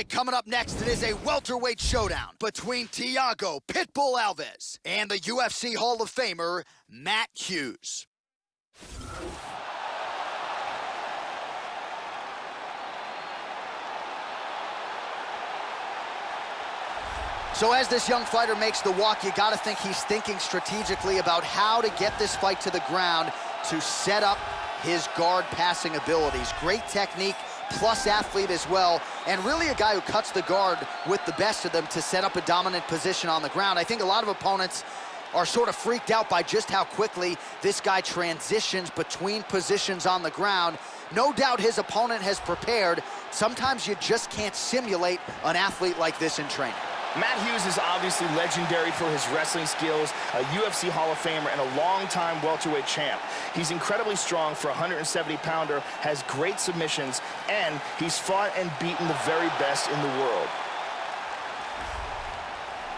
right, coming up next, it is a welterweight showdown between Thiago Pitbull Alves and the UFC Hall of Famer, Matt Hughes. So as this young fighter makes the walk, you gotta think he's thinking strategically about how to get this fight to the ground to set up his guard passing abilities. Great technique, plus athlete as well, and really a guy who cuts the guard with the best of them to set up a dominant position on the ground. I think a lot of opponents are sort of freaked out by just how quickly this guy transitions between positions on the ground. No doubt his opponent has prepared. Sometimes you just can't simulate an athlete like this in training. Matt Hughes is obviously legendary for his wrestling skills, a UFC Hall of Famer, and a long-time welterweight champ. He's incredibly strong for a 170-pounder, has great submissions, and he's fought and beaten the very best in the world.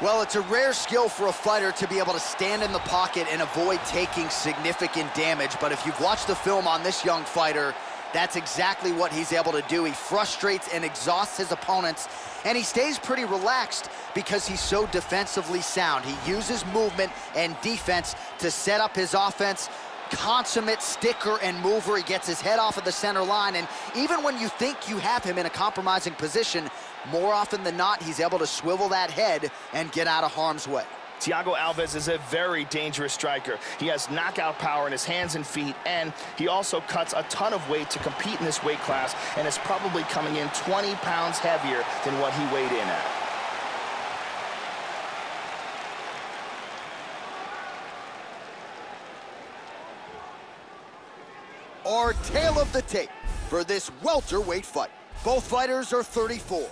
Well, it's a rare skill for a fighter to be able to stand in the pocket and avoid taking significant damage, but if you've watched the film on this young fighter, that's exactly what he's able to do. He frustrates and exhausts his opponents, and he stays pretty relaxed because he's so defensively sound. He uses movement and defense to set up his offense. Consummate sticker and mover. He gets his head off of the center line, and even when you think you have him in a compromising position, more often than not, he's able to swivel that head and get out of harm's way. Thiago Alves is a very dangerous striker. He has knockout power in his hands and feet, and he also cuts a ton of weight to compete in this weight class, and is probably coming in 20 pounds heavier than what he weighed in at. Our tale of the tape for this welterweight fight. Both fighters are 34,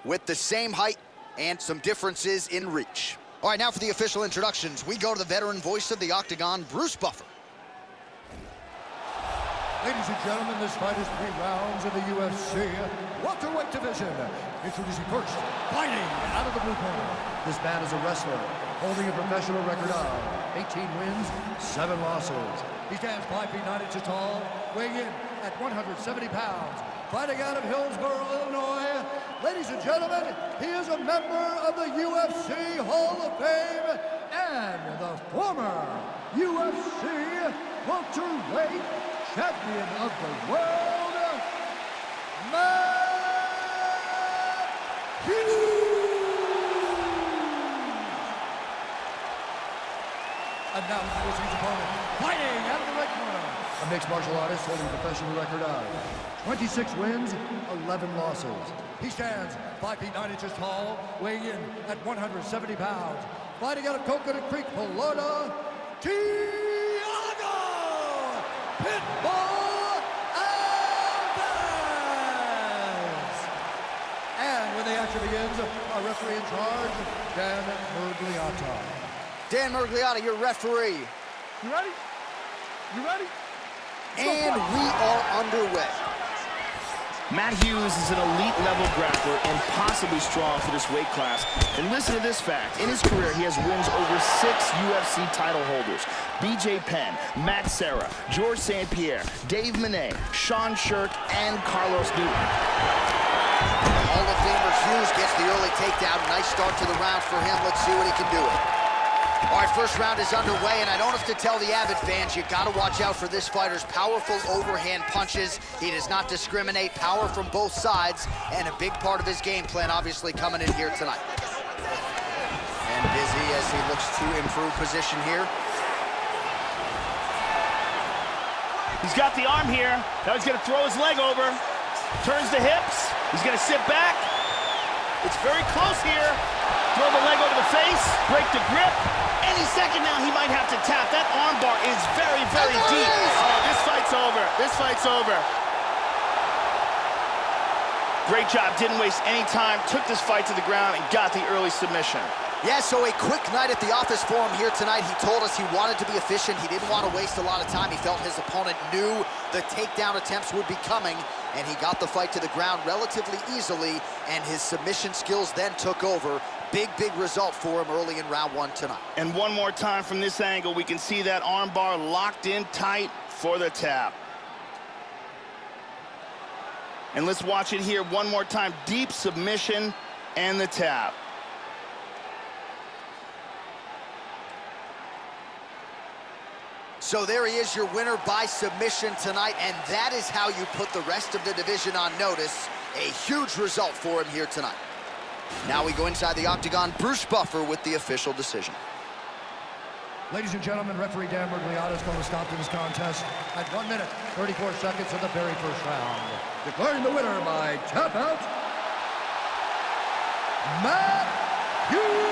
with the same height and some differences in reach. All right, now for the official introductions, we go to the veteran voice of the Octagon, Bruce Buffer. Ladies and gentlemen, this fight is 3 rounds in the UFC welterweight division. Introducing first, fighting out of the blue corner. This man is a wrestler, holding a professional record of 18 wins, 7 losses. He stands 5 feet 9 inches tall, weighing in at 170 pounds. Fighting out of Hillsboro, Illinois. Ladies and gentlemen, he is a member of the UFC Hall of Fame and the former UFC welterweight champion of the world, Matt Hughes. And now introducing his opponent, fighting out of the red corner. A mixed martial artist holding a professional record of 26 wins, 11 losses. He stands 5 feet 9 inches tall, weighing in at 170 pounds. Fighting out of Coconut Creek, Florida, Thiago Pitbull Alves. And when the action begins, our referee in charge, Dan Mergliata. Dan Mergliata, your referee. You ready? You ready? And we are underway. Matt Hughes is an elite-level grappler and possibly strong for this weight class. And listen to this fact. In his career, he has wins over 6 UFC title holders. BJ Penn, Matt Serra, George St. Pierre, Dave Monet, Sean Shirk, and Carlos Newton. Hall of Famer Hughes gets the early takedown. Nice start to the round for him. Let's see what he can do. All right, first round is underway, and I don't have to tell the avid fans, you got to watch out for this fighter's powerful overhand punches. He does not discriminate, power from both sides, and a big part of his game plan obviously coming in here tonight. And busy as he looks to improve position here. He's got the arm here. Now he's going to throw his leg over. Turns the hips. He's going to sit back. It's very close here. Throw the leg over the face. Break the grip. Any second now, he might have to tap. That arm bar is very, very deep. Oh, this fight's over. This fight's over. Great job. Didn't waste any time. Took this fight to the ground and got the early submission. Yeah, so a quick night at the office for him here tonight. He told us he wanted to be efficient. He didn't want to waste a lot of time. He felt his opponent knew the takedown attempts would be coming, and he got the fight to the ground relatively easily, and his submission skills then took over. Big, big result for him early in round 1 tonight. And one more time from this angle, we can see that arm bar locked in tight for the tap. And let's watch it here one more time. Deep submission and the tap. So there he is, your winner by submission tonight, and that is how you put the rest of the division on notice. A huge result for him here tonight. Now we go inside the octagon. Bruce Buffer with the official decision. Ladies and gentlemen, referee Dan Mergliata is going to stop this contest at 1 minute, 34 seconds of the very first round. Declaring the winner by tap out, Matt Hughes!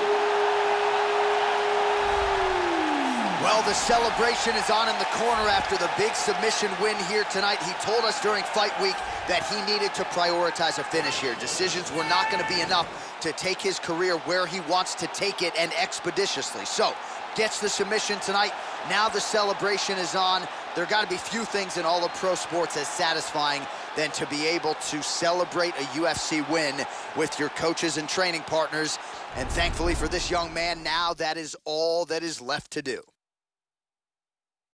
Well, the celebration is on in the corner after the big submission win here tonight. He told us during fight week that he needed to prioritize a finish here. Decisions were not going to be enough to take his career where he wants to take it, and expeditiously. So, gets the submission tonight. Now the celebration is on. There got to be few things in all of pro sports as satisfying than to be able to celebrate a UFC win with your coaches and training partners. And thankfully for this young man, now that is all that is left to do.